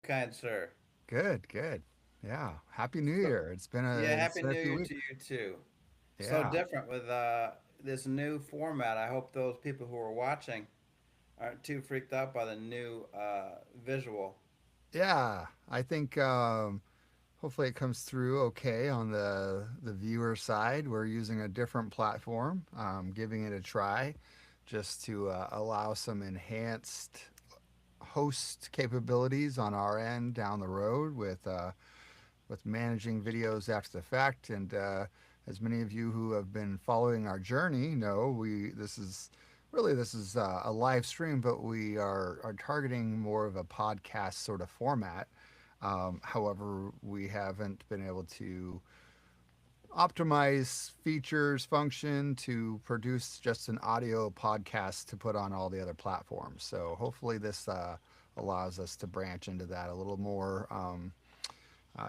kind sir? Good, good. Yeah. Happy New So, Year. yeah, It's Happy been a New few Year to weeks. you too. So Yeah. different with this new format. I hope those people who are watching aren't too freaked out by the new visual. Yeah. I think hopefully it comes through okay on the viewer side. We're using a different platform, giving it a try just to allow some enhanced host capabilities on our end down the road with managing videos after the fact. And as many of you who have been following our journey know, we this is a live stream, but we are targeting more of a podcast sort of format. However, we haven't been able to optimize features function to produce just an audio podcast to put on all the other platforms. So hopefully this allows us to branch into that a little more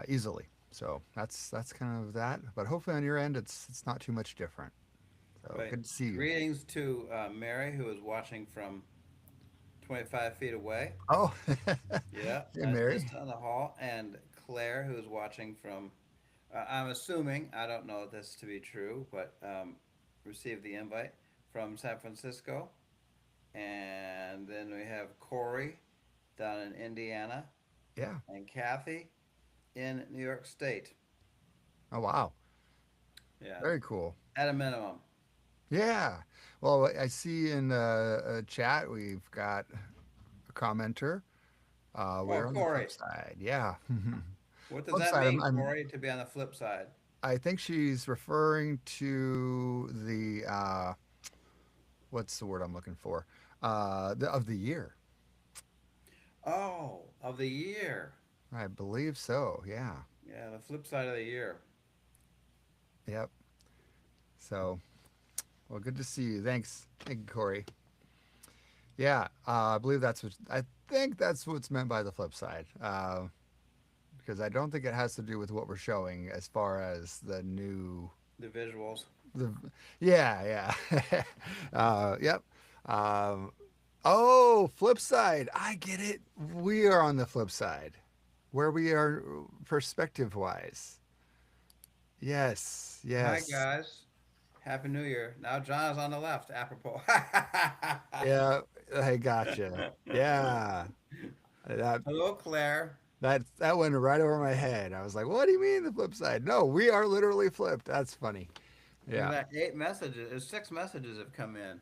easily. So that's kind of that. But hopefully on your end, it's not too much different. So Right. good to see you. Greetings to Mary, who is watching from 25 feet away. Oh, Yeah, hey just Mary. down the hall, and Claire, who is watching from. I'm assuming I don't know this to be true, but received the invite from San Francisco, and then we have Corey down in Indiana, Yeah. and Kathy in New York State. Oh wow. Yeah, Very cool. at a minimum. Yeah. Well, I see in the chat we've got a commenter. Oh, We're on the flip Corey, side. Yeah. what does Flip that side. mean, Corey? To be on the flip side. I think she's referring to the what's the word I'm looking for? Of the year. Oh, of the year. I believe so. Yeah. Yeah, the flip side of the year. Yep. So, well, good to see you. Thank you, Corey. Yeah, I believe I think that's what's meant by the flip side. Because I don't think it has to do with what we're showing as far as the new The visuals. the yeah. Yep. Um, oh, flip side. I get it. We are on the flip side, where we are perspective wise. Yes, Hi yes. guys. Happy New Year. Now John is on the left, apropos. Yeah, I gotcha. Yeah. That Hello, Claire. that went right over my head. I was like, "What do you mean the flip side?" No, we are literally flipped. That's funny. Look at Yeah, that. 8 messages. There's 6 messages have come in.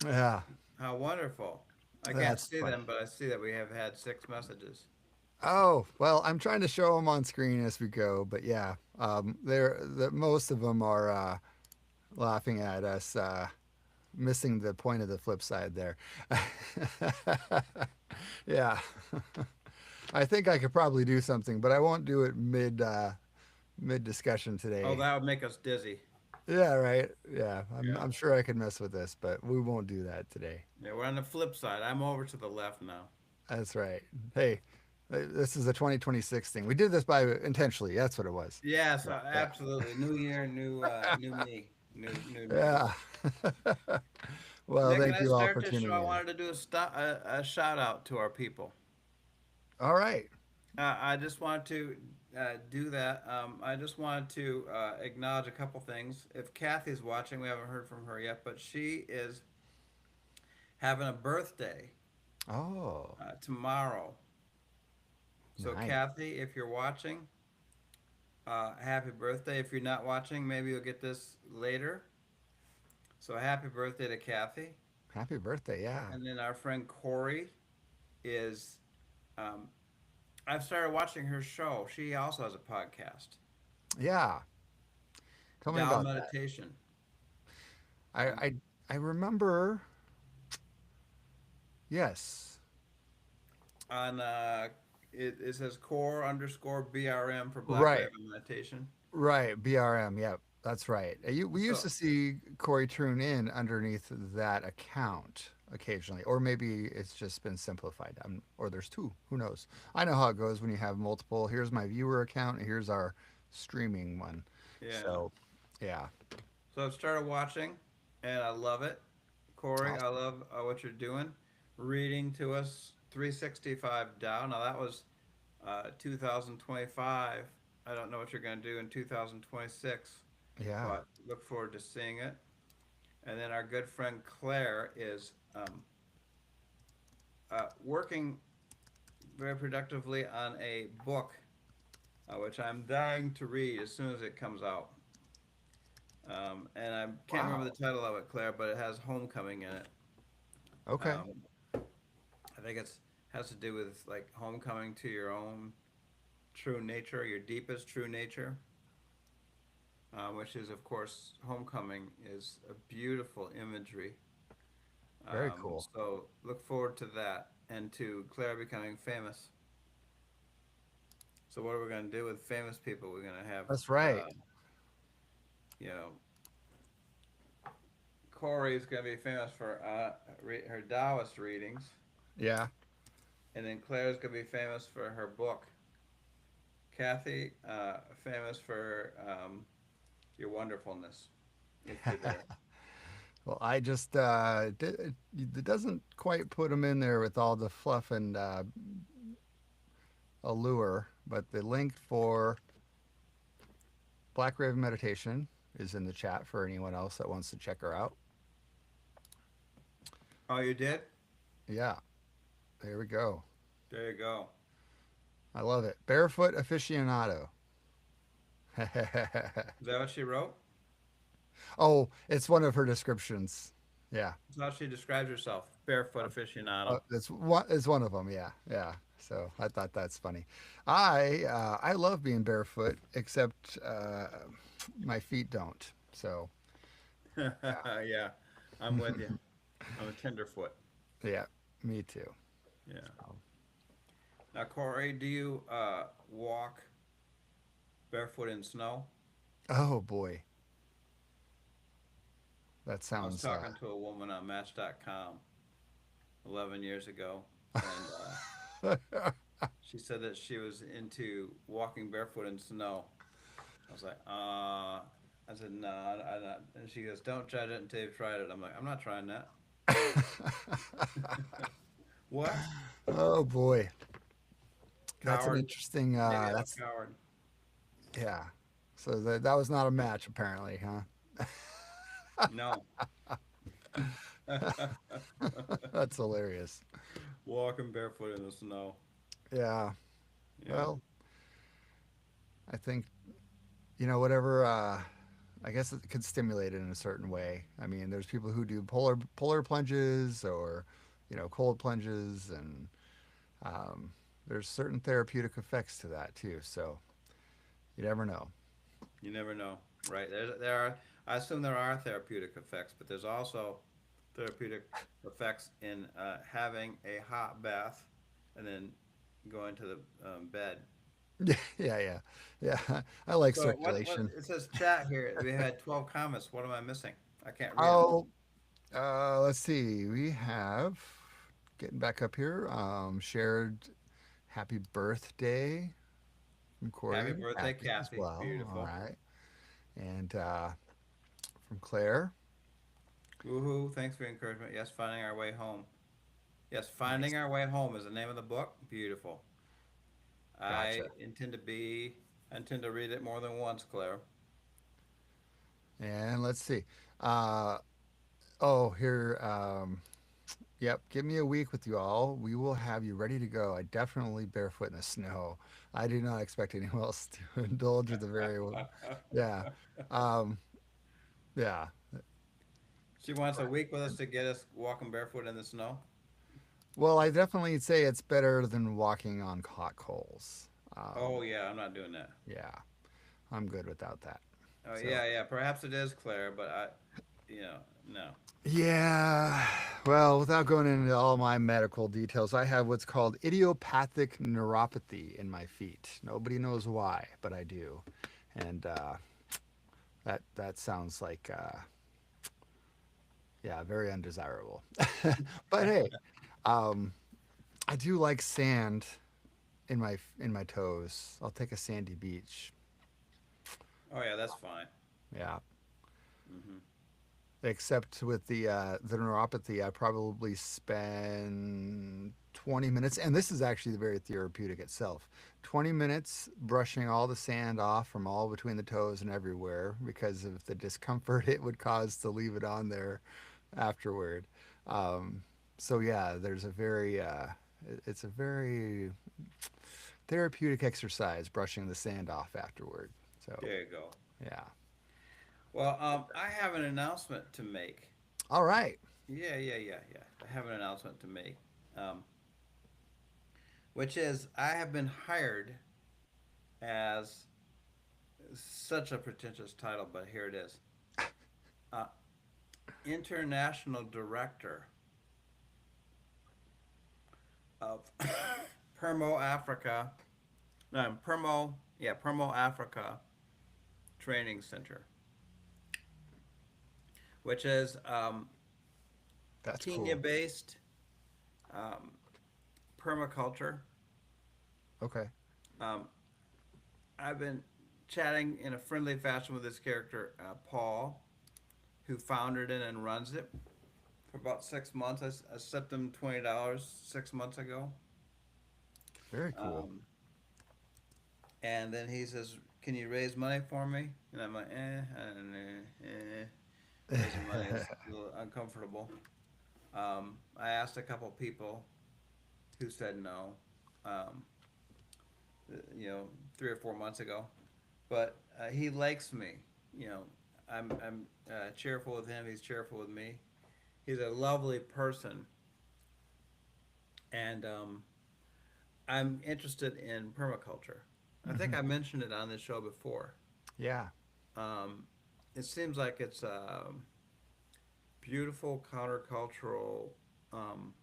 yeah, How wonderful. I can't that's see them, funny. but I see that we have had 6 messages. Oh well, I'm trying to show them on screen as we go, but yeah, most of them are laughing at us, missing the point of the flip side there. Yeah, I think I could probably do something, but I won't do it mid discussion Oh, today. that would make us dizzy. Yeah, right. Yeah, Yeah. I'm sure I could mess with this, but we won't do that today. Yeah, we're on the flip side. I'm over to the left now. That's right. Hey, this is a 2026 thing. We did this by intentionally. That's what it was. Yes, Yeah, absolutely. New year, new me. New me. yeah. Well, Nick, can thank I you all start for this show? tuning I in. wanted to do a shout out to our people. All right. I just wanted to do that. I just wanted to acknowledge a couple things. If Kathy's watching, we haven't heard from her yet, but she is having a birthday Oh, tomorrow. So, nice. Kathy, if you're watching, happy birthday. If you're not watching, maybe you'll get this later. So, happy birthday to Kathy. Happy birthday. Yeah. And then our friend Corey is. Um, I've started watching her show. She also has a podcast, Yeah. Tell me Tao about that. Meditation. I Um, I I remember. Yes. on it says core underscore BRM for Black Right. Raven Meditation. Right. BRM. Yep. That's right. We used So to see Corey tune in underneath that account occasionally, or maybe it's just been simplified. Or there's two. Who knows? I know how it goes when you have multiple. Here's my viewer account, and here's our streaming one. yeah, So, yeah. so I've started watching, and I love it. Corey, I Awesome. love what you're doing, reading to us 365 down. Now that was 2025. I don't know what you're going to do in 2026, Yeah. but look forward to seeing it. And then our good friend Claire is working very productively on a book, which I'm dying to read as soon as it comes out. And I can't remember Wow. the title of it, Claire, but it has homecoming in it. Okay. Um, I think it's has to do with like homecoming to your own true nature, your deepest true nature, which is, of course, homecoming is a beautiful imagery. Very cool. So look forward to that and to Claire becoming famous. So what are we going to do with famous people? We're going to have, That's right. uh, you know, Corey is going to be famous for her Taoist readings, Yeah. and then Claire's going to be famous for her book. Kathy, famous for your wonderfulness, if you're there. Well, I just it doesn't quite put them in there with all the fluff and allure, but the link for Black Raven Meditation is in the chat for anyone else that wants to check her out. Oh, you did? Yeah, there we go. There you go. I love it. Barefoot aficionado. Is that what she wrote? Oh, it's one of her descriptions. Yeah, That's how she describes herself. Barefoot aficionado. it's one of them. Yeah, yeah. So I thought that's funny. I love being barefoot, except my feet don't. So Yeah, I'm with you. I'm a tenderfoot. yeah, me too. Yeah. So, Now, Corey, do you walk barefoot in snow? oh boy, that I was sounds. talking to a woman on Match.com 11 years ago, and she said that she was into walking barefoot in snow. I was like, I said, no, I'm not. And she goes, don't judge it until you've tried it. I'm like, I'm not trying that. What? Oh boy, that's an Coward. interesting. Maybe I'm That's a coward. yeah. So that was not a match, apparently, huh? No. That's hilarious. Walking barefoot in the snow. Yeah. Yeah. Well, I think whatever. I guess it could stimulate it in a certain way. I mean, there's people who do polar plunges or cold plunges, and um, there's certain therapeutic effects to that too. So you never know. You never know, right? There are. I assume there are therapeutic effects, but there's also therapeutic effects in having a hot bath and then going to the bed. Yeah, yeah, yeah, yeah. I like So what circulation. it says chat here. We had 12 comments. What am I missing? I can't read them. Oh, let's see. We have getting back up here. Shared happy birthday from Happy Corey, birthday, Kathy as Kathy. well. All Beautiful. right, and from Claire. Woohoo. Thanks for the encouragement. Yes, finding our way home. Yes, Nice, finding our way home is the name of the book. Beautiful. I gotcha. intend to be. I intend to read it more than once, Claire. And let's see. Uh, oh, here. Yep, give me a week with you all. We will have you ready to go. I definitely barefoot in the snow. I do not expect anyone else to indulge with the very, yeah, um, yeah. She wants a week with us to get us walking barefoot in the snow. Well, I definitely say it's better than walking on hot coals. Oh yeah, I'm not doing that. Yeah, I'm good without that. Oh So, yeah, yeah. Perhaps it is Claire, but you know, no. yeah, well, without going into all my medical details, I have what's called idiopathic neuropathy in my feet. Nobody knows why, but I do. And that sounds like, yeah, very undesirable. But hey, um, I do like sand in my toes. I'll take a sandy beach. Oh yeah, that's fine. Yeah. Hmm. Except with the neuropathy, I probably spend 20 minutes, and this is actually very therapeutic itself. 20 minutes brushing all the sand off from all between the toes and everywhere because of the discomfort it would cause to leave it on there afterward. Um, so yeah, it's a very therapeutic exercise brushing the sand off afterward. So There you go. yeah. Well, I have an announcement to make. All right. Yeah. I have an announcement to make, um, which is I have been hired as such a pretentious title, but here it is, uh, International Director of Permo Africa, no, Permo Africa Training Center, which is That's cool. Kenya-based um, permaculture. Okay. Um, I've been chatting in a friendly fashion with this character, Paul, who founded it and runs it for about 6 months. I sent him $20 6 months ago. Very cool. Um, and then he says, "Can you raise money for me?" And I'm like, raising money is a little uncomfortable. I asked a couple people who said no, um, 3 or 4 months ago. But he likes me. You know, I'm cheerful with him. He's cheerful with me. He's a lovely person, and I'm interested in permaculture. I think Hmm. I mentioned it on this show before. Yeah. Um, it seems like it's a beautiful countercultural um,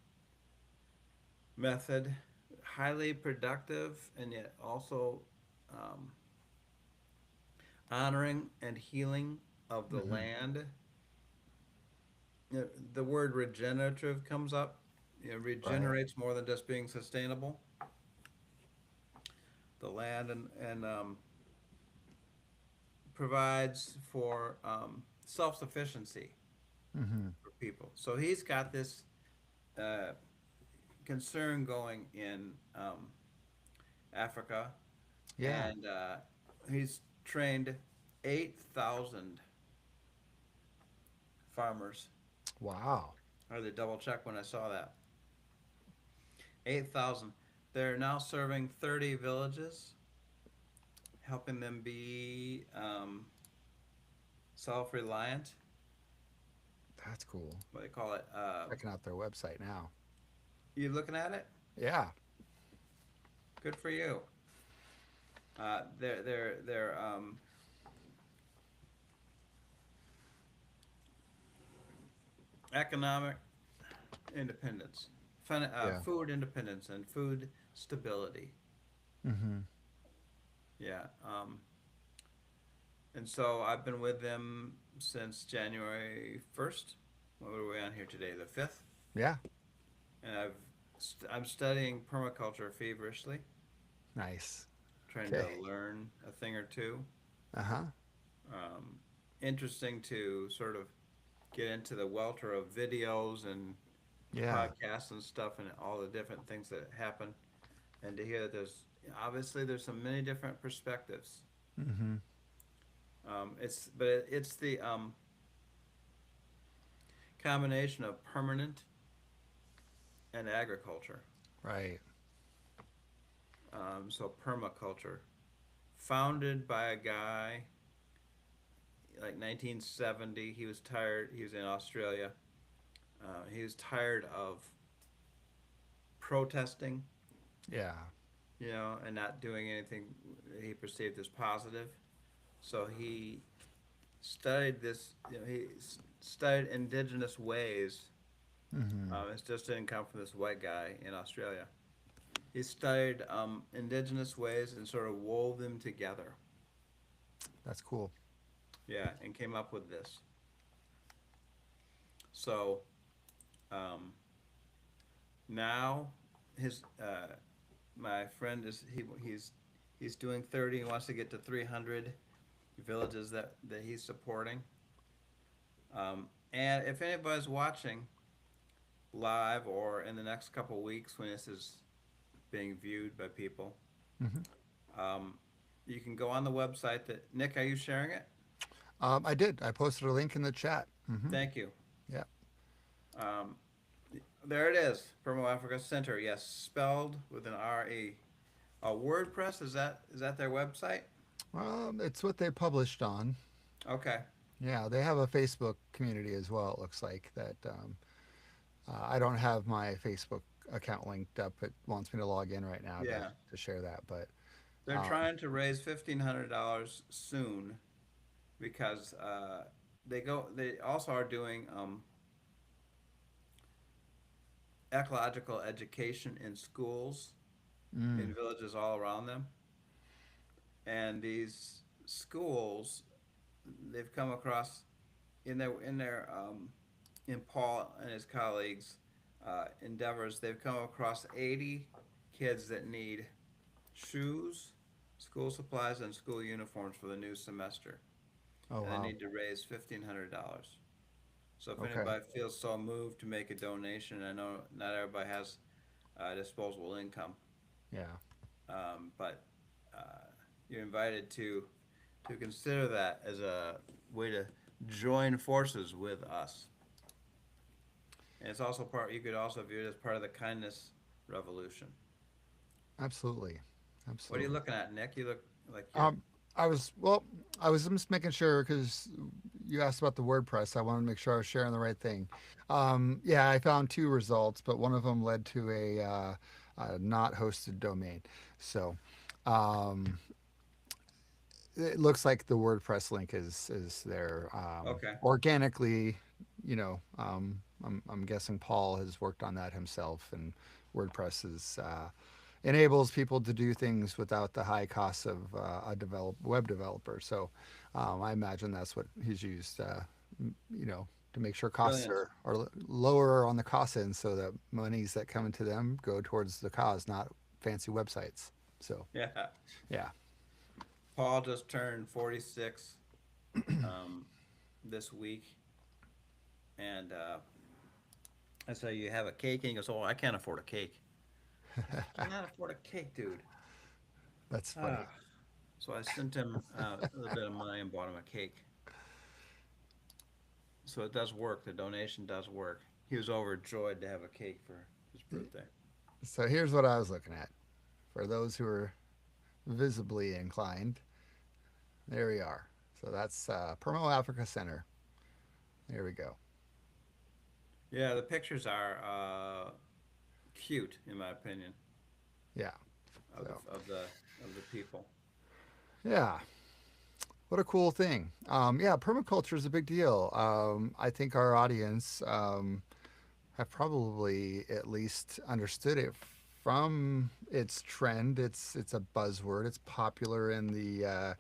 method, highly productive, and yet also um, honoring and healing of the Hmm. land. The word regenerative comes up. Right. Regenerates more than just being sustainable. The land and provides for self-sufficiency Hmm. for people. So he's got this uh, concern going in Africa, Yeah. and he's trained 8,000 farmers. Wow. I had to double check when I saw that. 8,000. They're now serving 30 villages, helping them be self reliant. That's cool. What do they call it? Checking out their website now. You looking at it? Yeah. Good for you. They're economic independence, Yeah. food independence, and food stability. Hmm. Yeah. And so I've been with them since January 1st. What are we on here today? The 5th. Yeah. And I'm studying permaculture feverishly, Nice. trying to Okay. learn a thing or two. Uh huh. Um, Interesting to sort of get into the welter of videos and Yeah. podcasts and stuff and all the different things that happen, and to hear that there's some many different perspectives. Hmm. It's the combination of permanent and agriculture. Right. So permaculture, founded by a guy like 1970. He was tired. He was in Australia. He was tired of protesting, Yeah. and not doing anything he perceived as positive. So he studied this. He studied indigenous ways. Hmm. It just didn't come from this white guy in Australia. He studied indigenous ways and sort of wove them together. That's cool. Yeah, and came up with this. So um, now his my friend he's doing 30. He wants to get to 300 villages that he's supporting. And if anybody's watching, live or in the next couple weeks when this is being viewed by people. Hmm. Um, you can go on the website. That Nick, are you sharing it? I did. I posted a link in the chat. Thank you. Yeah. Um, there it is, Promo Africa Center. Yes, spelled with an R-E. WordPress, is that their website? It's what they published on. Okay. Yeah, they have a Facebook community as well. It looks like that. I don't have my Facebook account linked up. It wants me to log in right now Yeah. to share that. But They're um, trying to raise $1,500 soon because they also are doing ecological education in schools in mm, villages all around them. And these schools, they've come across in Paul and his colleagues' endeavors, they've come across 80 kids that need shoes, school supplies, and school uniforms for the new semester, oh and they wow. need to raise $1,500. So if Okay. anybody feels so moved to make a donation, I know not everybody has disposable income, Yeah. but uh, you're invited to consider that as a way to join forces with us. And it's also part. You could also view it as part of the kindness revolution. Absolutely. What are you Absolutely. looking at, Nick? You look like you're. Um, I was well. I was just making sure because you asked about the WordPress. I wanted to make sure I was sharing the right thing. Yeah, I found two results, but one of them led to a not hosted domain. So um, it looks like the WordPress link is there Okay. organically. I'm guessing Paul has worked on that himself, and WordPress is enables people to do things without the high costs of web developer. So I imagine that's what he's used, to make sure costs Brilliant. are lower on the cost end, so that monies that come into them go towards the cause, not fancy websites. So Yeah. yeah. Paul just turned 46 um, this week, and I say you have a cake, and he goes, "Oh, I can't afford a cake." I said, "You cannot afford a cake, dude." That's funny. Ah. So I sent him a little bit of money and bought him a cake. So it does work. The donation does work. He was overjoyed to have a cake for his birthday. So here's what I was looking at. For those who are visibly inclined, there we are. So that's Permo Africa Center. There we go. Yeah, the pictures are cute, in my opinion, Yeah. of So the people. yeah, what a cool thing. Yeah, permaculture is a big deal. I think our audience have probably at least understood it from its trend. It's a buzzword. It's popular in the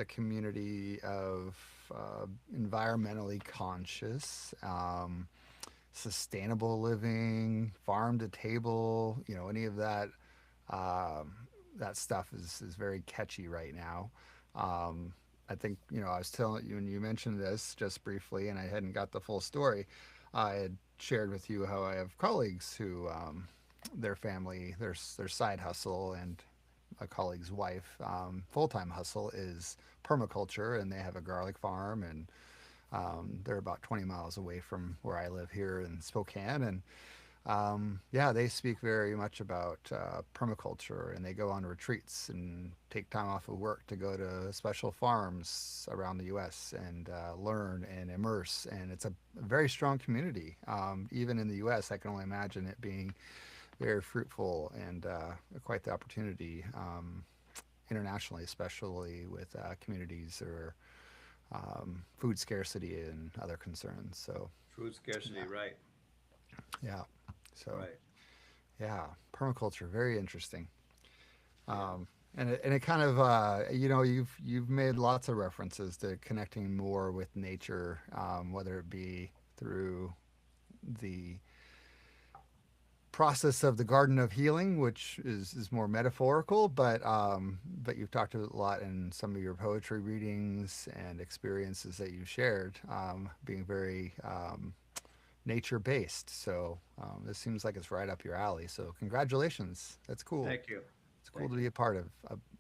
community of environmentally conscious, sustainable living, farm to table. Any of that that stuff is very catchy right now. I think I was telling you when you mentioned this just briefly, and I hadn't got the full story. I had shared with you how I have colleagues who their family, their side hustle, and a colleague's wife full time hustle is permaculture, and they have a garlic farm, and they're about 20 miles away from where I live here in Spokane, and yeah, they speak very much about permaculture, and they go on retreats and take time off of work to go to special farms around the U.S. and learn and immerse. And it's a very strong community. Even in the U.S., I can only imagine it being very fruitful and quite the opportunity internationally, especially with communities or food scarcity and other concerns. So, Food scarcity, yeah, right? yeah. So, Right. yeah, permaculture, very interesting. Yeah. And it kind of you've made lots of references to connecting more with nature, whether it be through the process of the Garden of Healing, which is more metaphorical, but you've talked a lot in some of your poetry readings and experiences that you've shared, being very nature based. So this seems like it's right up your alley. So congratulations. That's cool. Thank you. It's cool Thank to you. be a part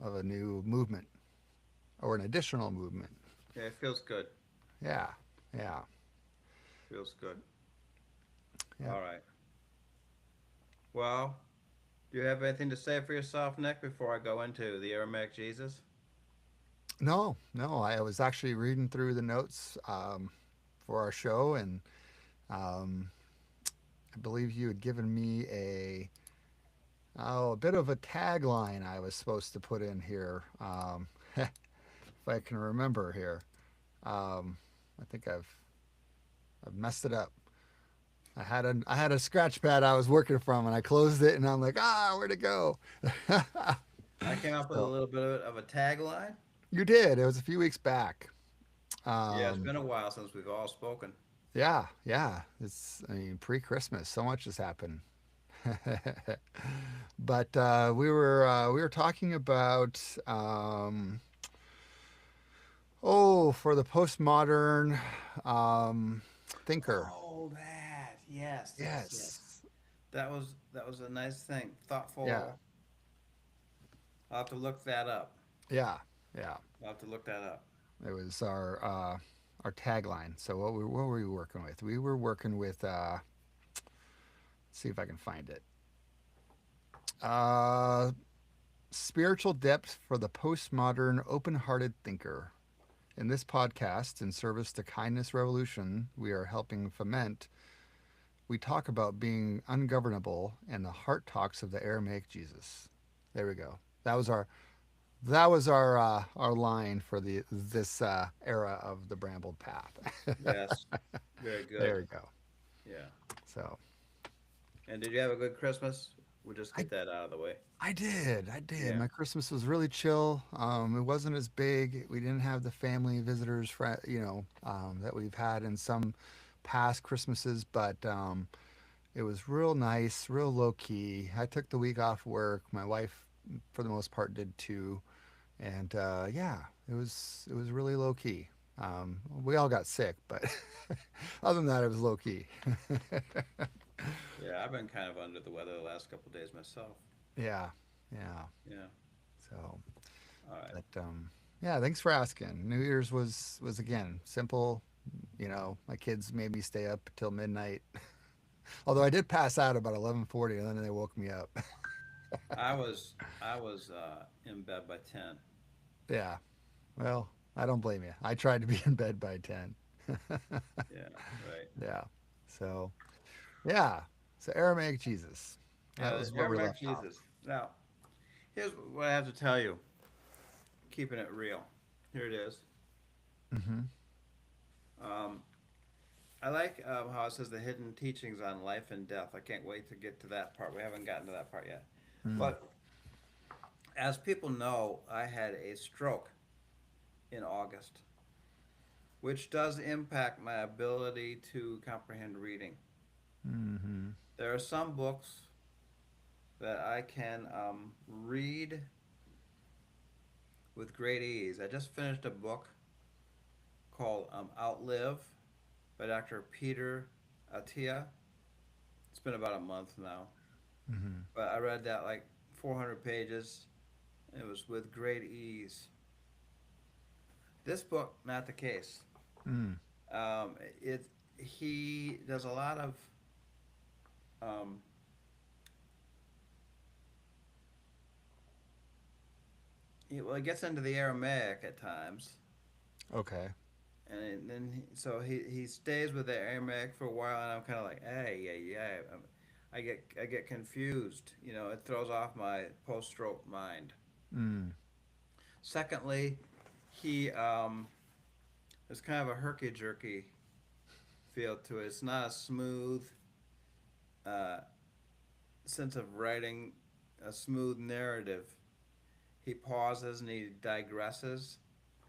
of a new movement or an additional movement. Yeah, it feels good. Yeah, yeah, Feels good. yeah. All right. Well, do you have anything to say for yourself, Nick, before I go into the Aramaic Jesus? No, no. I was actually reading through the notes for our show, and um, I believe you had given me a bit of a tagline I was supposed to put in here. If I can remember here, I think I've messed it up. I had a scratch pad I was working from, and I closed it, and I'm like, where'd it go? I came up with a So little bit of a tagline. you did. It was a few weeks back. Yeah, it's Um, been a while since we've all spoken. yeah, yeah. It's I mean pre-Christmas, so much has happened. But we were talking about for the postmodern thinker. Oh, that. Yes, yes, yes. Yes. That was a nice thing. Yeah. Thoughtful. I'll have to look that up. Yeah. Yeah. I'll have to look that up. It was our tagline. So what were we working with? We were working with let's see if I can find it. Uh, spiritual depth for the postmodern open-hearted thinker. In this podcast, in service to kindness revolution, we are helping foment. We talk about being ungovernable and the heart talks of the Aramaic Jesus. There we go. That was our line for the this era of the Brambled path. Yes. Very good. There we go. Yeah. So And did you have a good Christmas? We'll just I get that out of the way. I did. Yeah. My Christmas was really chill. It wasn't as big. We didn't have the family visitors, that we've had in some past Christmases, but it was real nice, real low key. I took the week off work. My wife, for the most part, did too. And yeah, it was really low key. We all got sick, but other than that, it was low key. Yeah, I've been kind of under the weather the last couple of days myself. Yeah, yeah. Yeah. So, All right. yeah, thanks for asking. New Year's was again simple. My kids made me stay up till midnight. Although I did pass out about 11:40, and then they woke me up. I was in bed by 10. Yeah. Well, I don't blame you. I tried to be in bed by 10. Yeah, right. Yeah. So, yeah. So Aramaic Jesus. That Yeah, was the where we Aramaic left off. Jesus. Now, here's what I have to tell you, keeping it real. Here it is. Mm-hmm. Um, I like how it says the hidden teachings on life and death. I can't wait to get to that part. We haven't gotten to that part yet. Mm. But as people know, I had a stroke in August, which does impact my ability to comprehend reading. Mm-hmm. There are some books that I can read with great ease. I just finished a book called Outlive by Dr. Peter Attia. It's been about a month now, Mm-hmm. but I read that like 400 pages. It was with great ease. This book, not the case. Mm. It he does a lot of um, well, he gets into the Aramaic at times, Okay. and then he stays with the Aramaic for a while, and I'm kind of like, hey, yeah, yeah. I get confused. It throws off my post-stroke mind. Mm. Secondly, he there's kind of a herky jerky feel to it. It's not a smooth uh, sense of writing, a smooth narrative. He pauses and he digresses.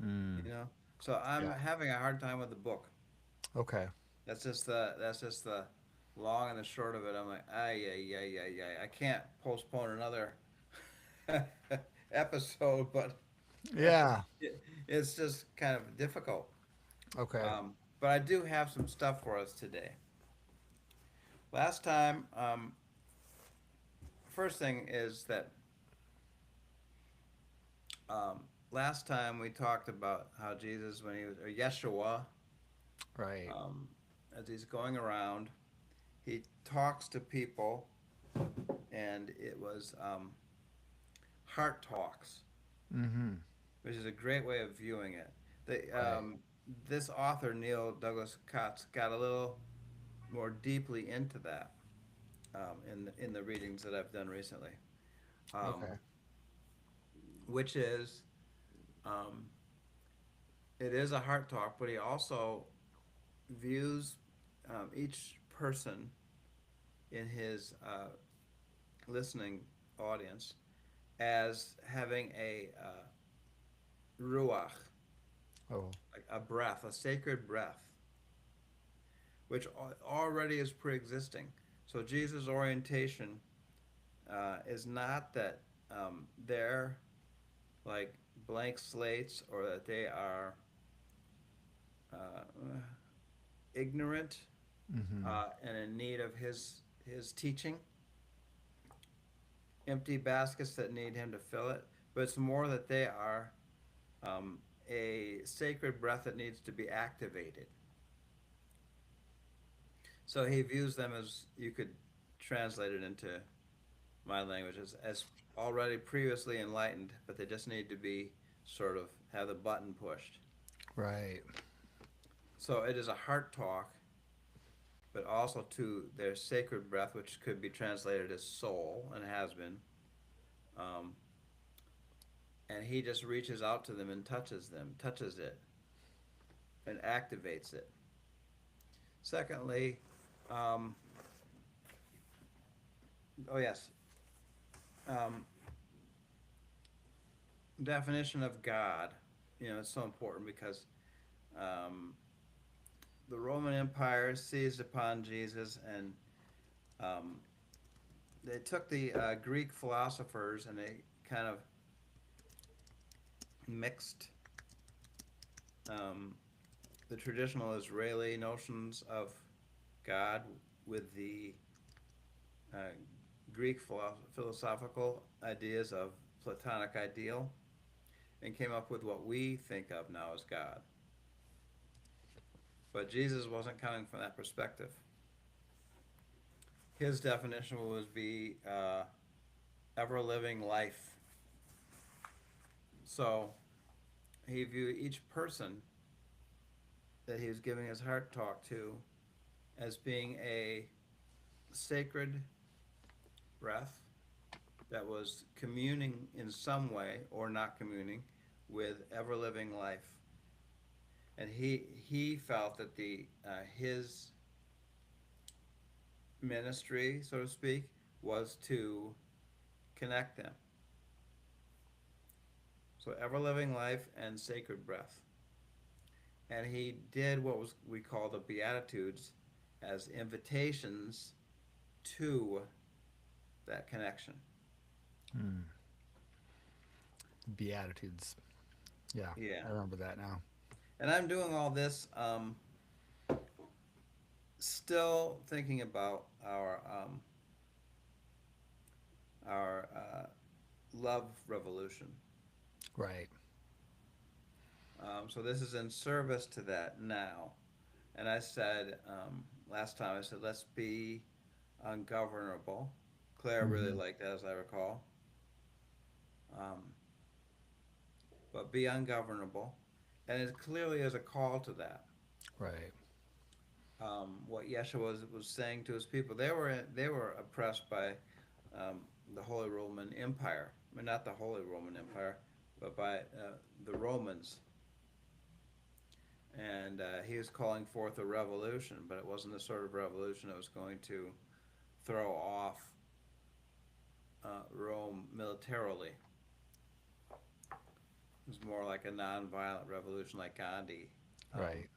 Mm. You know, so I'm Yeah. having a hard time with the book. Okay. That's just the long and the short of it. I'm like, ay, yeah, yeah, yeah, yeah. I can't postpone another episode, but Yeah. it's just kind of difficult. Okay. But I do have some stuff for us today. Last time, first thing is that last time we talked about how Jesus, when he was, or Yeshua, Right. um, as he's going around, he talks to people, and it was heart talks, Mm-hmm. which is a great way of viewing it. Right. This author, Neil Douglas Coates, got a little more deeply into that in the readings that I've done recently, um, Okay. which is um, it is a heart talk, but he also views each person in his listening audience as having a ruach, Oh. like a breath, a sacred breath, which already is pre-existing. So Jesus' orientation is not that they're like blank slates or that they are uh, ignorant Mm-hmm. and in need of his teaching, empty baskets that need him to fill it. But it's more that they are a sacred breath that needs to be activated. So he views them as, you could translate it into my language, as already previously enlightened, but they just need to be sort of have the button pushed. Right. So it is a heart talk, but also to their sacred breath, which could be translated as soul and has been. Um, and he just reaches out to them, touches it, and activates it. Secondly, um, oh yes, um, definition of God. You know, it's so important because um, the Roman Empire seized upon Jesus, and um, they took the Greek philosophers and they kind of mixed um, the traditional Israeli notions of God with the uh, Greek philosophical ideas of Platonic ideal, and came up with what we think of now as God. But Jesus wasn't coming from that perspective. His definition would be ever living life. So he viewed each person that he was giving his heart talk to as being a sacred breath that was communing in some way or not communing with ever living life. And he felt that the his ministry, so to speak, was to connect them. So ever living life and sacred breath. And he did what was we call the Beatitudes as invitations to that connection. Mm. Beatitudes. Yeah, Yeah. I remember that now. And I'm doing all this still thinking about our love revolution. Right. So this is in service to that now. And I said last time, I said, let's be ungovernable. Claire really Mm-hmm. liked that, as I recall. Um, but be ungovernable. And it clearly is a call to that. Right. What Yeshua was saying to his people, they were oppressed by the Holy Roman Empire. I mean, not the Holy Roman Empire, but by the Romans. And he was calling forth a revolution, but it wasn't the sort of revolution that was going to throw off Rome militarily. It was more like a non-violent revolution, like Gandhi um, Right.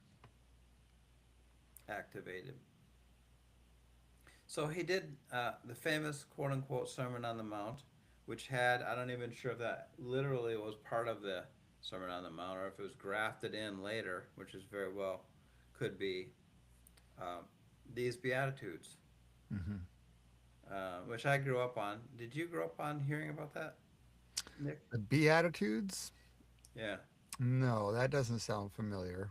activated. So he did the famous quote unquote Sermon on the Mount, which had, I don't even sure if that literally was part of the Sermon on the Mount or if it was grafted in later, which is very well could be, um, these Beatitudes. Hmm. which I grew up on. Did you grow up on hearing about that, Nick? The Beatitudes? Yeah. No, that doesn't sound familiar,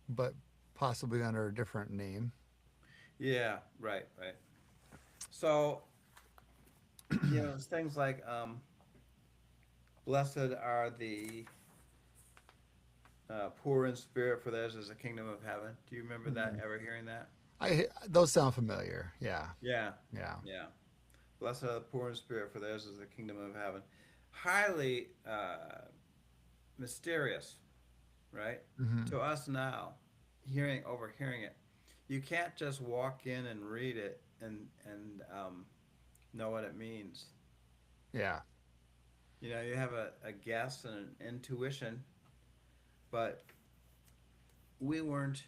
but possibly under a different name. Yeah. Right. Right. So it's things like blessed are the poor in spirit, for theirs is the kingdom of heaven. Do you remember that? Mm. Ever hearing that? Those sound familiar. Yeah, Yeah. yeah. Yeah. Blessed are the poor in spirit, for theirs is the kingdom of heaven. Highly mysterious, right? Hmm. To us now, overhearing it, you can't just walk in and read it and know what it means. Yeah, You have a guess and an intuition, but we weren't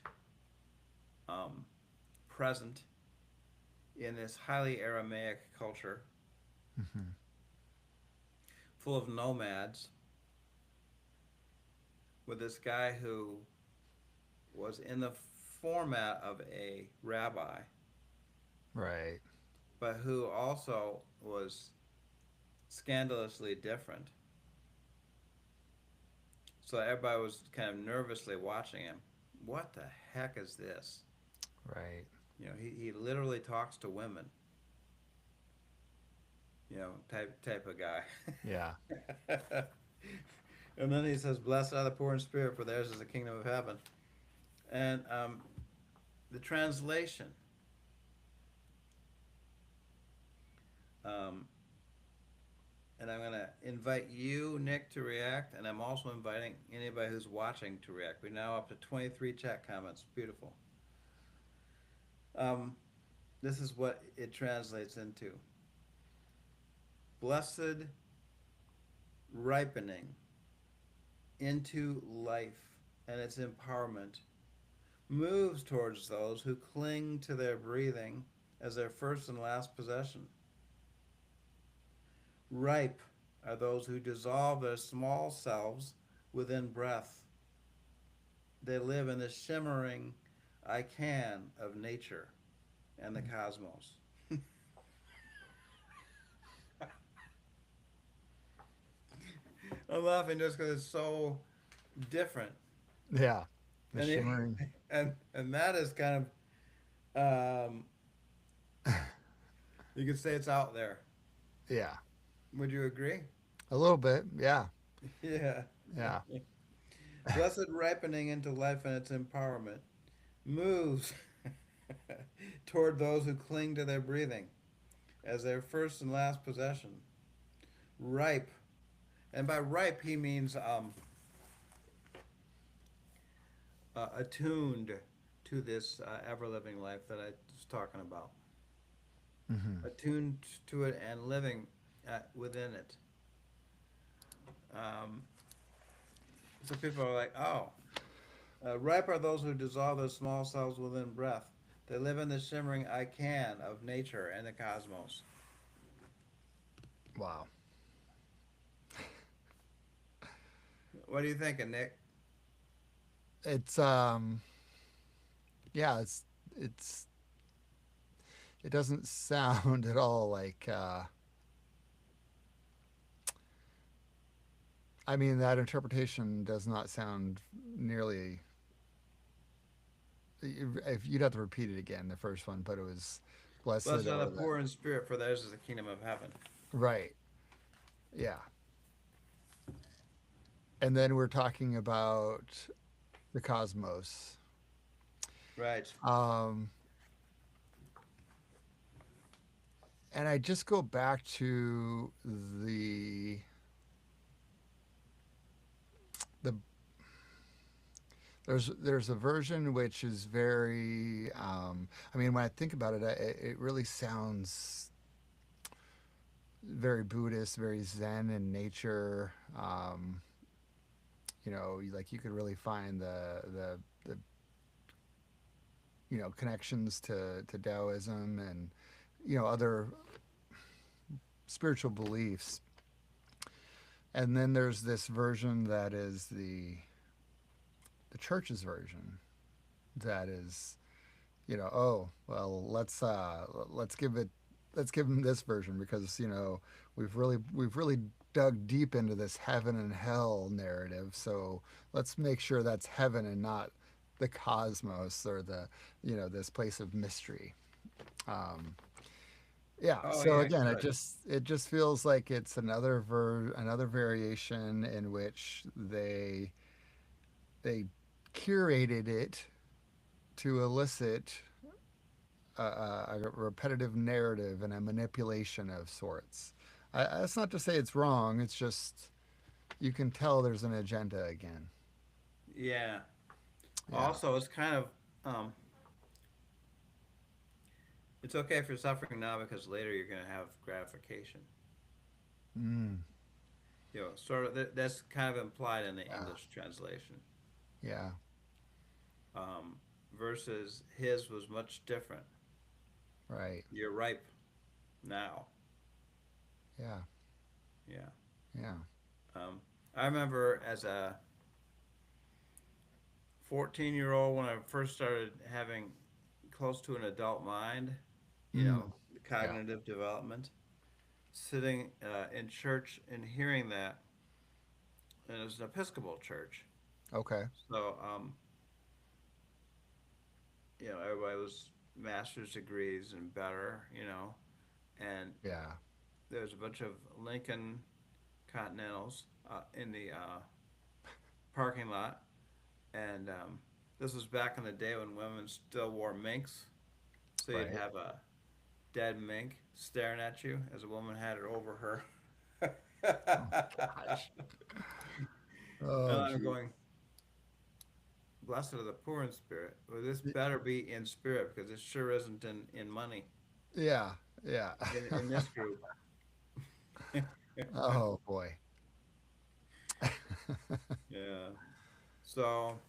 um, present in this highly Aramaic culture hmm, full of nomads with this guy who was in the format of a rabbi, right. but who also was scandalously different. So everybody was kind of nervously watching him. What the heck is this? Right. He literally talks to women, type of guy. Yeah. And then he says, "Blessed are the poor in spirit, for theirs is the kingdom of heaven." And the translation, um, and I'm going to invite you, Nick, to react, and I'm also inviting anybody who's watching to react. We're now up to 23 chat comments. Beautiful. Um, this is what it translates into: blessed ripening into life and its empowerment moves towards those who cling to their breathing as their first and last possession. Ripe are those who dissolve their small selves within breath. They live in the shimmering I can of nature and the cosmos. I'm laughing just because it's so different, Yeah. The and shimmering. and that is kind of you could say it's out there. Yeah. Would you agree? A little bit. Yeah. Yeah. Yeah. Blessed ripening into life and its empowerment moves toward those who cling to their breathing as their first and last possession. Ripe, and by ripe he means attuned to this ever living life that I was talking about. Hmm. Attuned to it and living within it. Um, so people are like, oh, ripe are those who dissolve their small selves within breath. They live in the shimmering I can of nature and the cosmos. Wow. What are you thinking, Nick? It's yeah, it's it doesn't sound at all like I mean that interpretation does not sound nearly if you'd have to repeat it again the first one, but it was blessed Blessed are the or the poor in spirit, for theirs is the kingdom of heaven. right. Yeah. And then we're talking about the cosmos. Right. Um and I just go back to the there's a version which is very I mean when I think about it it really sounds very Buddhist, very Zen in nature. Like you could really find the connections to Taoism and other spiritual beliefs. And then there's this version that is the church's version that is oh well, let's give them this version because we've really dug deep into this heaven and hell narrative, so let's make sure that's heaven and not the cosmos or this place of mystery. um, yeah, Oh so yeah, again, it good. just feels like it's another variation in which they curated it to elicit a repetitive narrative and a manipulation of sorts. That's not to say it's wrong. It's just you can tell there's an agenda again. Yeah. Yeah. Also, it's kind of um, it's okay if you're suffering now because later you're going to have gratification. Mm, Sort of that's kind of implied in the yeah. English translation. Yeah. Um, Versus his was much different. Right. You're ripe now. Yeah. Yeah. Yeah. Um, I remember as a 14-year-old when I first started having close to an adult mind, Mm, yeah. cognitive development, sitting in church and hearing that, and it was an Episcopal church. Okay. So, everybody was master's degrees and better, and Yeah. there was a bunch of Lincoln Continentals in the parking lot, and this was back in the day when women still wore minks. So you'd Right. have a dead mink staring at you as a woman had it over her. Oh gosh. And Oh I'm gee. going, blessed are the poor in spirit. Well, this better be in spirit because it sure isn't in money Yeah. Yeah. in this group. Oh boy. Yeah. So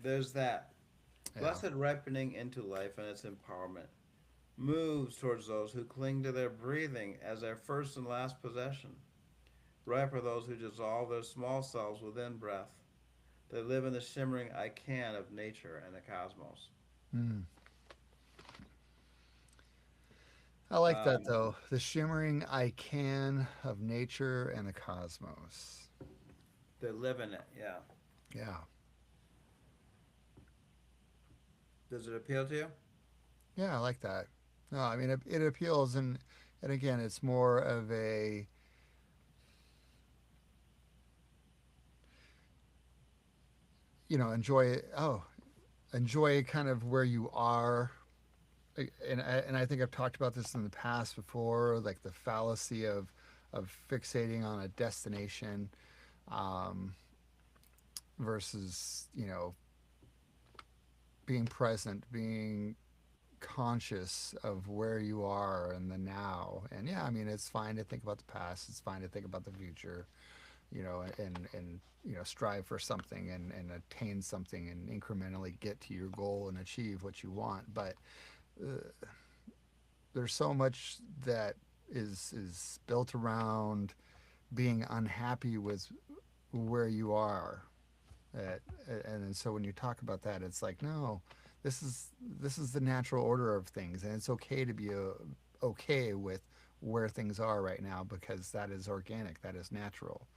there's that. Yeah. Blessed ripening into life and its empowerment moves towards those who cling to their breathing as their first and last possession. Ripe are those who dissolve their small selves within breath. They live in the shimmering I can of nature and the cosmos. Mm. I like that Um, though. The shimmering I can of nature and the cosmos. they live in it, yeah. Yeah. Does it appeal to you? Yeah, I like that. No, I mean it appeals, and again, it's more of a enjoy. Oh, enjoy kind of where you are. And I think I've talked about this in the past before, like the fallacy of fixating on a destination, um, versus being present, being conscious of where you are in the now. And yeah, I mean, it's fine to think about the past. It's fine to think about the future, and strive for something and attain something and incrementally get to your goal and achieve what you want. But uh, there's so much that is built around being unhappy with where you are. That, and so when you talk about that, it's like, no, this is the natural order of things, and it's okay to be okay with where things are right now because that is organic, that is natural.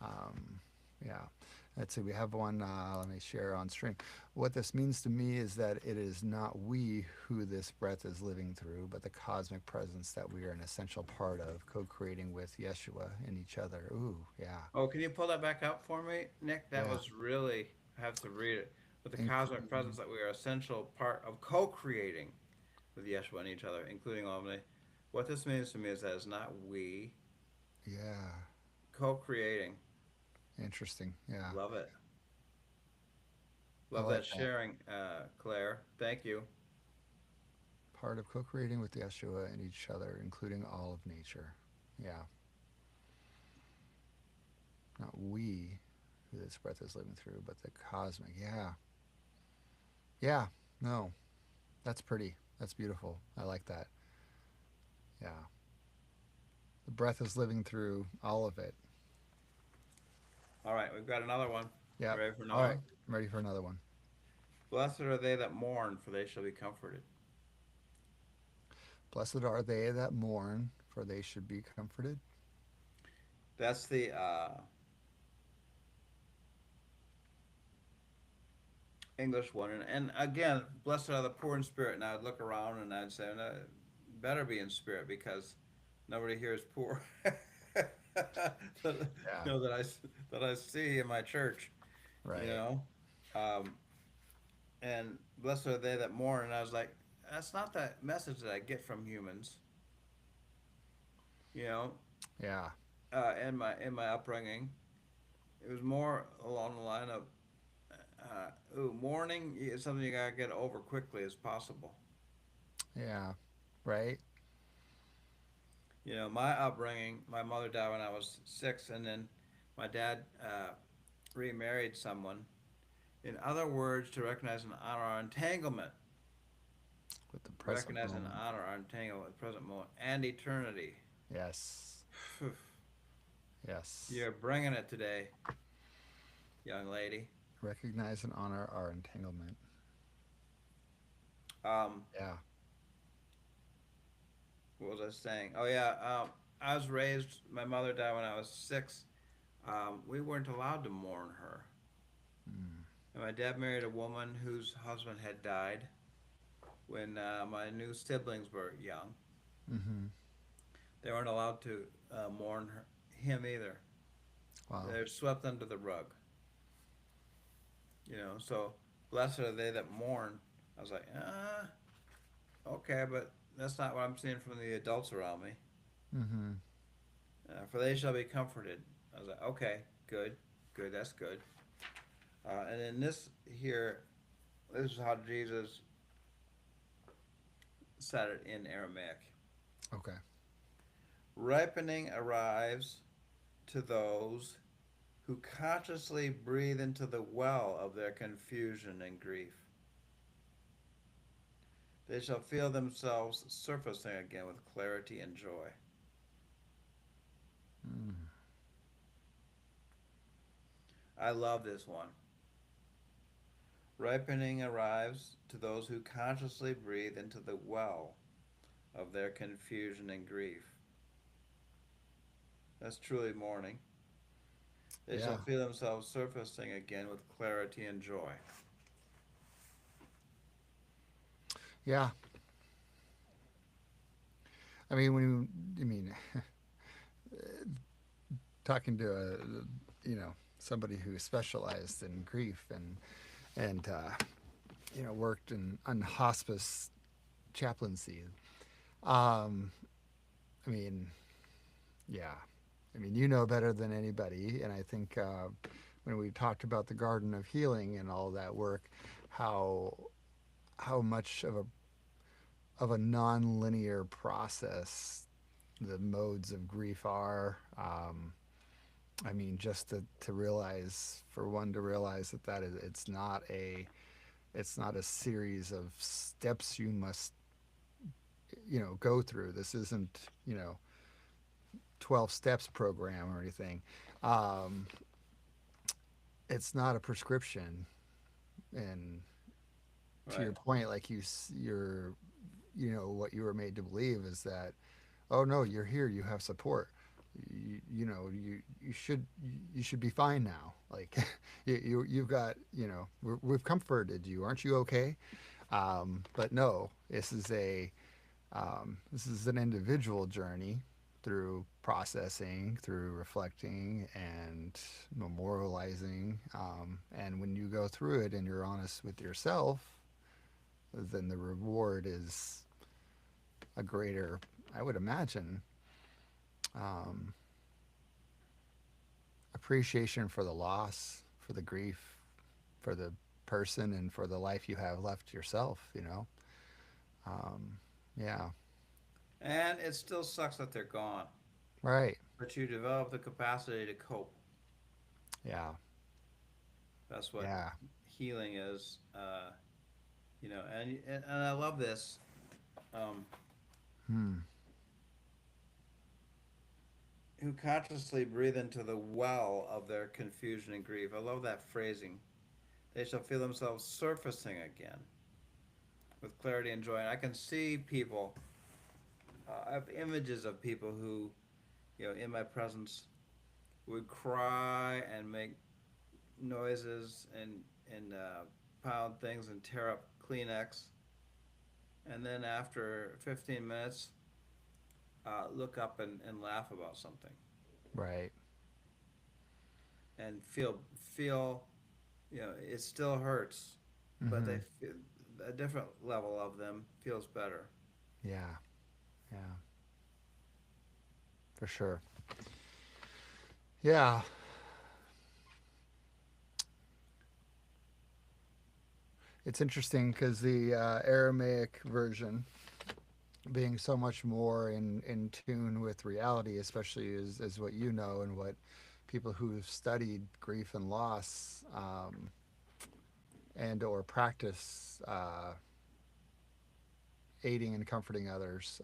Um, yeah. Let's see, we have one. Let me share on stream. What this means to me is that it is not we who this breath is living through, but the cosmic presence that we are an essential part of, co creating with Yeshua and each other. Ooh, yeah. Oh, can you pull that back up for me, Nick? That Yeah. was really, I have to read it. With the cosmic presence Incre- that we are essential part of co creating with Yeshua and each other, including Omni. What this means to me is that it's not we yeah. co creating. Interesting. Yeah. Love it. I Love like that that. sharing, Claire. Thank you. Part of co creating with Yeshua and each other, including all of nature. Yeah. Not we who this breath is living through, but the cosmic. Yeah. Yeah. No, that's pretty. That's beautiful. I like that. Yeah. The breath is living through all of it. All right, we've got another one. You Yep. ready for All another right. one? I'm ready for another one. Blessed are they that mourn, for they shall be comforted. Blessed are they that mourn, for they should be comforted. That's the English one. And again, blessed are the poor in spirit. And I'd look around and I'd say, no, better be in spirit because nobody here is poor. that, Yeah, that I see in my church, you right. know, um, and blessed are they that mourn. And I was like, that's not the message that I get from humans, you know. Yeah, In my upbringing, it was more along the line of, mourning is something you gotta get over quickly as possible. yeah, right. My upbringing, my mother died when I was 6, and then my dad remarried someone. In other words, to recognize and honor our entanglement, With the present recognize and moment. honor our entanglement with present moment and eternity. Yes, yes. You're bringing it today, young lady. Recognize and honor our entanglement. Um, Yeah. what was I saying? Oh yeah, I was raised. My mother died when I was 6. We weren't allowed to mourn her. Mm. And my dad married a woman whose husband had died when my new siblings were young. Mm-hmm. They weren't allowed to mourn him either. Wow. They're swept under the rug. So blessed are they that mourn. I was like, okay, but that's not what I'm seeing from the adults around me. Mm-hmm. For they shall be comforted. I was like, okay, good, good, that's good. And then this here, this is how Jesus said it in Aramaic. Okay. Ripening arrives to those who consciously breathe into the well of their confusion and grief. They shall feel themselves surfacing again with clarity and joy. Mm. I love this one. Ripening arrives to those who consciously breathe into the well of their confusion and grief. That's truly mourning. They shall Yeah. feel themselves surfacing again with clarity and joy. Yeah. I mean, I mean, talking to somebody who specialized in grief and worked in on hospice chaplaincy. Um, I mean, yeah. I mean, you know better than anybody, and I think when we talked about the Garden of Healing and all that work, how how much of a non-linear process the modes of grief are. I mean, just to realize, for one to realize that it's not a series of steps you must go through. This isn't 12 steps program or anything. Um, it's not a prescription. And to Right. your point, like you're what you were made to believe is that, oh no, you're here, you have support. You should be fine now. Like you've got we've comforted you. Aren't you okay? But no, this is an individual journey through processing, through reflecting, and memorializing. And when you go through it and you're honest with yourself, then the reward is a greater, I would imagine, um, appreciation for the loss, for the grief, for the person, and for the life you have left yourself. Um, yeah, And it still sucks that they're gone, right. but you develop the capacity to cope. Yeah, That's what yeah. healing is. And I love this. Um, Hmm. who consciously breathe into the well of their confusion and grief. I love that phrasing. they shall feel themselves surfacing again with clarity and joy. And I can see people, I have images of people who, in my presence would cry and make noises and pound things and tear up Kleenex. And then after 15 minutes, look up and laugh about something Right. and feel it still hurts, but Mm-hmm. they feel a different level of them feels better. Yeah. Yeah. For sure. Yeah. It's interesting because the Aramaic version, being so much more in tune with reality, especially as what you know and what people who've studied grief and loss and or practice aiding and comforting others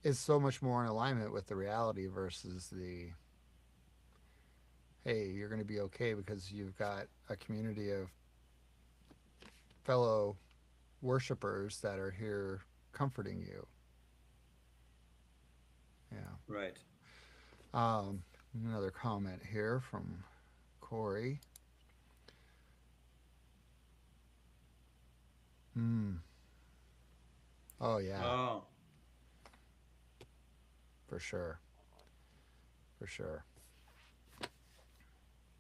is so much more in alignment with the reality versus the hey, you're going to be okay because you've got a community of fellow worshipers that are here comforting you. Yeah. Right. Um, Another comment here from Corey. Hmm. Oh yeah, Oh, for sure, for sure.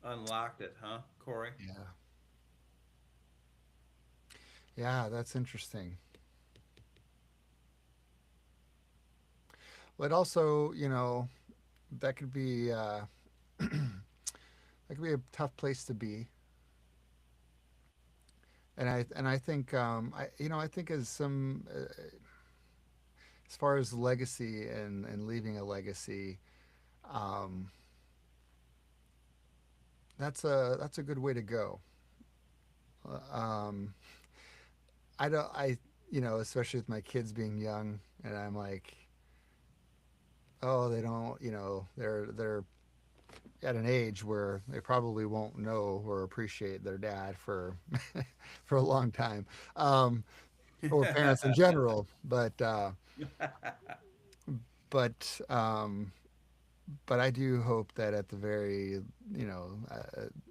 unlocked it, huh, Corey? Yeah, yeah. That's interesting. But also, that could be that could be a tough place to be. And I think I think as far as legacy and leaving a legacy, um, that's a good way to go. Um, I don't I especially with my kids being young, and I'm like, oh, they don't, they're at an age where they probably won't know or appreciate their dad for for a long time, um, or parents in general. But but I do hope that at the very,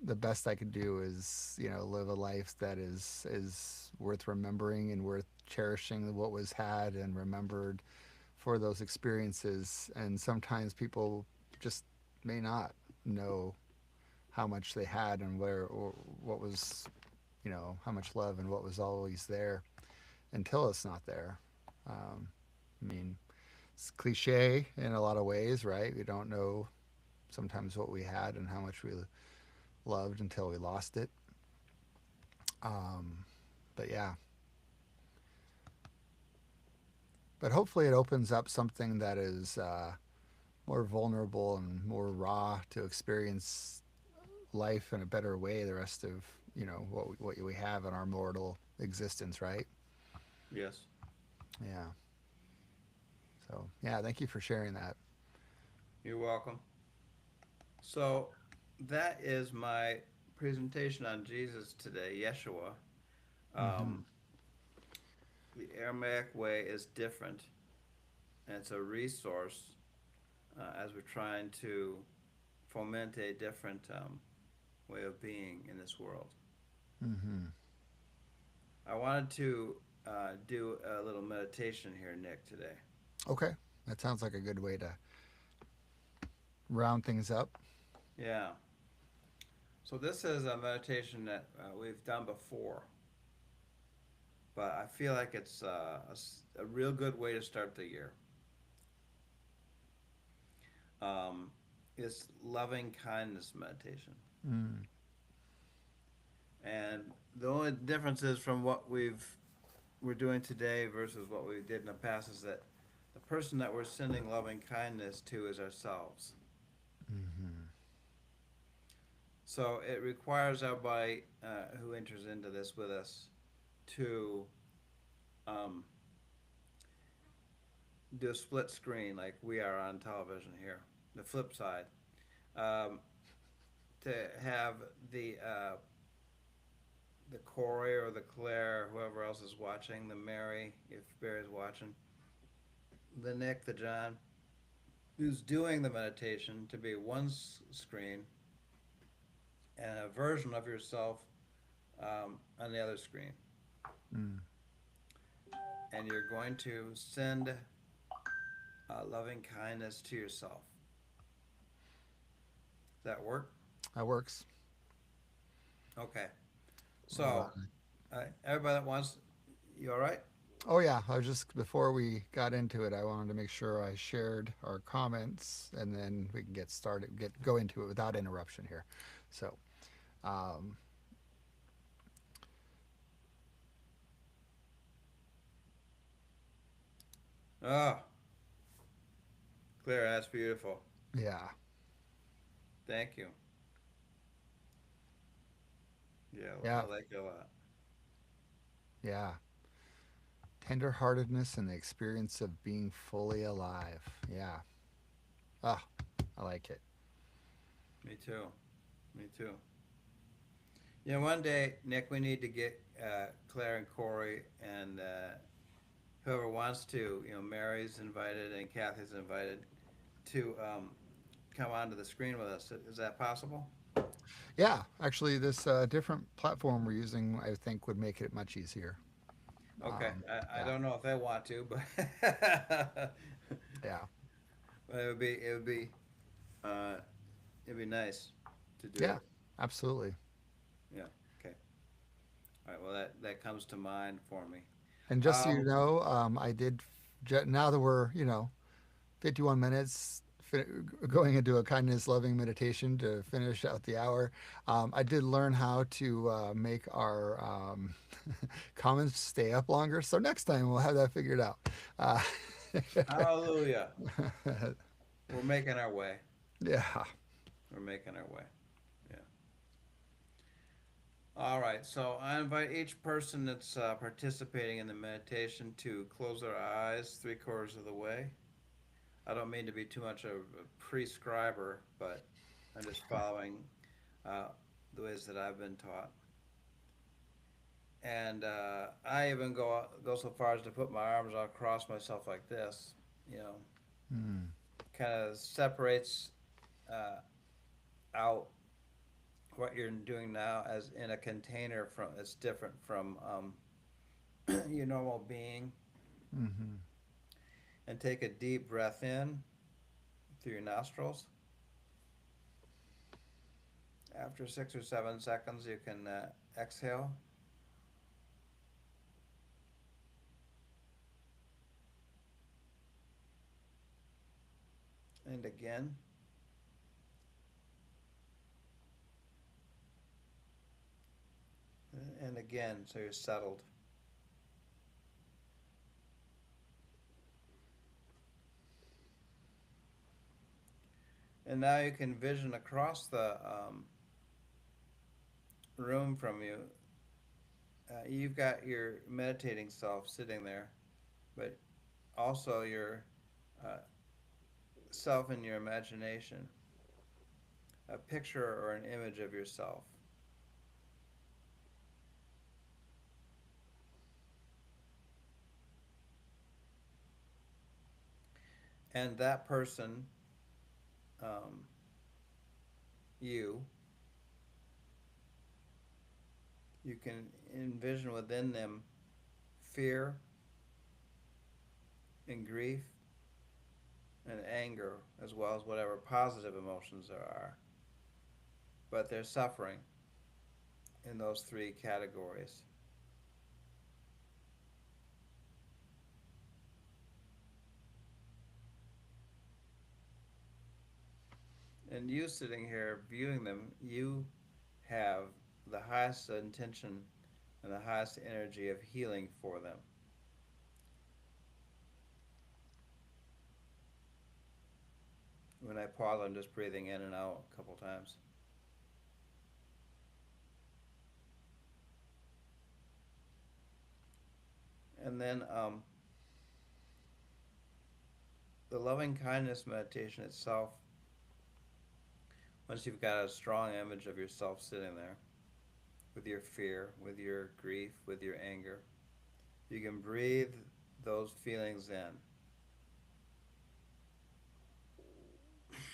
the best I could do is, live a life that is worth remembering and worth cherishing what was had and remembered for those experiences. And sometimes people just may not know how much they had and where or what was, how much love and what was always there until it's not there. I mean, it's cliche in a lot of ways, right? We don't know sometimes what we had and how much we loved until we lost it. Um, but yeah, but hopefully it opens up something that is more vulnerable and more raw to experience life in a better way the rest of what we have in our mortal existence, right? Yes. Yeah. So yeah, thank you for sharing that. You're welcome. So that is my presentation on Jesus today, Yeshua. Mm-hmm. Um, the Aramaic way is different, and it's a resource as we're trying to foment a different way of being in this world. Mm-hmm. I wanted to do a little meditation here, Nick, today. Okay, that sounds like a good way to round things up. Yeah. So this is a meditation that we've done before, but I feel like it's a real good way to start the year. Um, it's loving kindness meditation. Mm. And the only difference is from what we're doing today versus what we did in the past is that the person that we're sending loving kindness to is ourselves. Mm-hmm. So it requires everybody who enters into this with us to um, do a split screen like we are on television here. The flip side, um, to have the Corey or the Claire, whoever else is watching, the Mary, if Barry's watching, the Nick, the John, who's doing the meditation to be one screen and a version of yourself on the other screen. Mm. And you're going to send loving kindness to yourself. Does that work? That works. Okay. All So, right. everybody that wants, you all right? Oh yeah, I was just before we got into it, I wanted to make sure I shared our comments, and then we can get started, get go into it without interruption here. So, um, Oh, Claire, that's beautiful. yeah, Thank you. Yeah, yeah, I like it a lot. yeah. Tenderheartedness and the experience of being fully alive. Yeah. Ah, I like it. Me too. Me too. Yeah, one day, Nick, we need to get Claire and Corey and whoever wants to. Mary's invited and Kathy's invited to come onto the screen with us. Is that possible? Yeah, actually, this different platform we're using, I think, would make it much easier. Okay. I Yeah, don't know if they want to, but yeah, but uh, it'd be nice to do yeah, it. absolutely. Yeah. Okay. All right. Well, that comes to mind for me. And just so you Um, know, I did. Now that we're 51 minutes going into a kindness loving meditation to finish out the hour. I did learn how to make our comments stay up longer. So next time we'll have that figured out. Uh, hallelujah. We're making our way. yeah. We're making our way. Yeah. All right. So I invite each person that's participating in the meditation to close their eyes 3/4 of the way. I don't mean to be too much of a prescriber, but I'm just following uh, the ways that I've been taught. And I even go so far as to put my arms across myself like this. You know, Mm, kind of separates uh, out what you're doing now as in a container from that's different from your normal being. hmm. And take a deep breath in through your nostrils. After 6 or 7 seconds, you can exhale. And again. And again, so you're settled. And now you can vision across the room from you. You've got your meditating self sitting there, but also your uh, self in your imagination, a picture or an image of yourself. And that person, um, you, you can envision within them fear and grief and anger, as well as whatever positive emotions there are. But they're suffering in those three categories. And you sitting here viewing them, you have the highest intention and the highest energy of healing for them. When I pause, I'm just breathing in and out a couple times. And then the loving kindness meditation itself Once you've got a strong image of yourself sitting there with your fear, with your grief, with your anger, you can breathe those feelings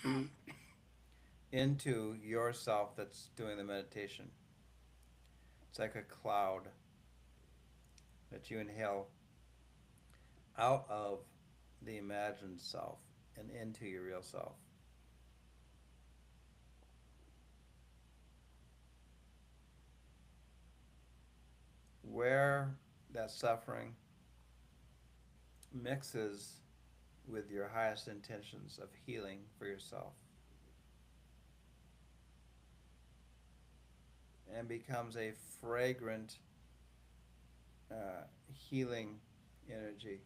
in into yourself that's doing the meditation. It's like a cloud that you inhale out of the imagined self and into your real self. Where that suffering mixes with your highest intentions of healing for yourself and becomes a fragrant healing energy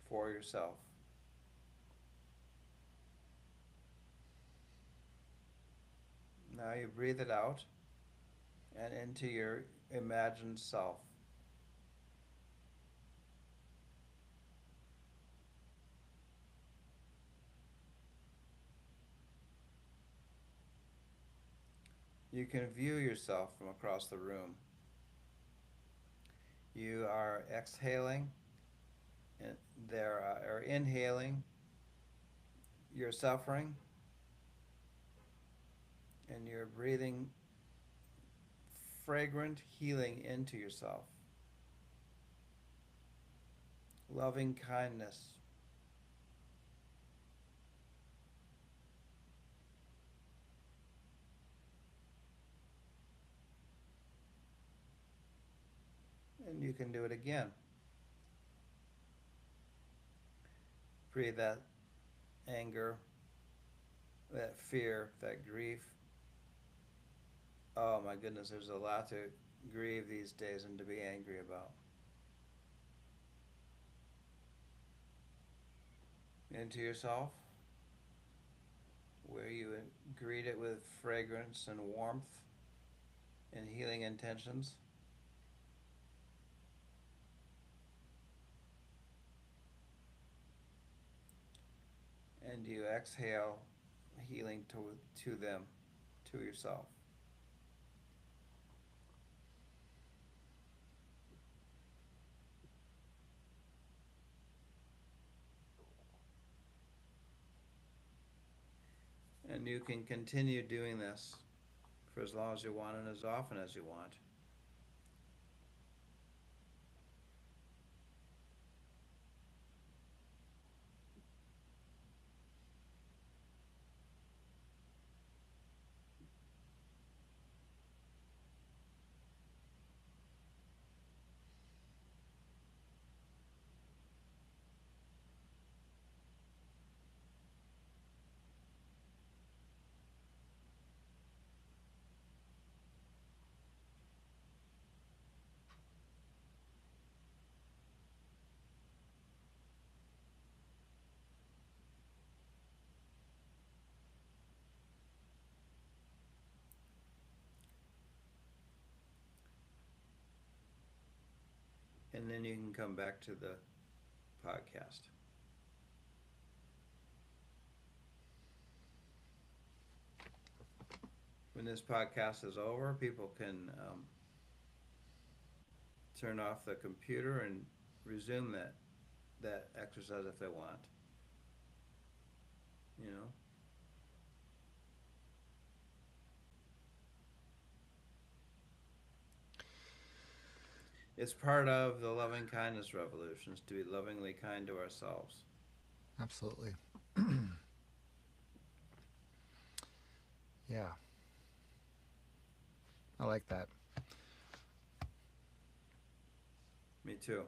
for yourself. Now you breathe it out and into your imagined self. You can view yourself from across the room. You are exhaling and there are inhaling your suffering and you're breathing fragrant healing into yourself. Loving kindness. And you can do it again. Breathe that anger, that fear, that grief. Oh my goodness, there's a lot to grieve these days and to be angry about. Into yourself, where you greet it with fragrance and warmth and healing intentions. And you exhale healing to them, to yourself. And you can continue doing this for as long as you want and as often as you want. And then you can come back to the podcast. When this podcast is over, people can turn off the computer and resume that exercise if they want. You know, it's part of the loving kindness revolutions to be lovingly kind to ourselves. Absolutely. Yeah, I like that. Me too.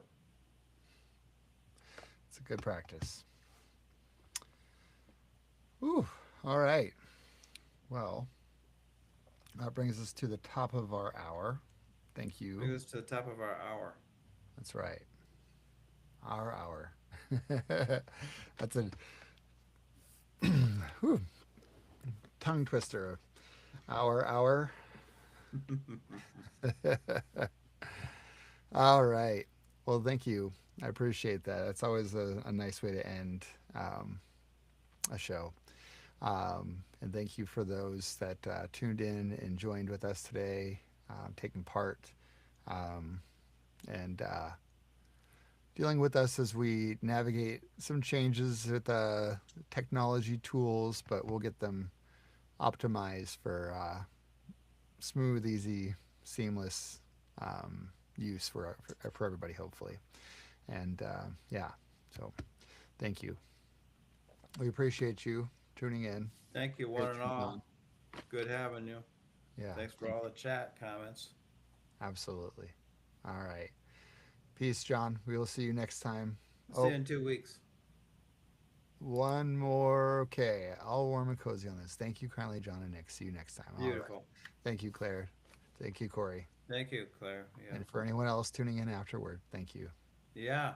It's a good practice. Ooh, all right. Well, that brings us to the top of our hour. Thank you. Bring us to the top of our hour. That's right. Our hour. That's a whew, tongue twister. Our hour. All right. Well, thank you. I appreciate that. It's always a nice way to end a show. And thank you for those that tuned in and joined with us today, taking part, um, and dealing with us as we navigate some changes with technology tools, but we'll get them optimized for smooth, easy, seamless use for everybody, hopefully. And yeah, so thank you. We appreciate you tuning in. Thank you, one Great and to be on. all. Good having you. Yeah, Thanks for all the chat comments. absolutely. All right. Peace, John. We will see you next time. See you Oh, in 2 weeks. one more. Okay. All warm and cozy on this. Thank you kindly, John and Nick. See you next time. All right. Beautiful. Thank you, Claire. Thank you, Corey. Thank you, Claire. Yeah. And for anyone else tuning in afterward, thank you. Yeah.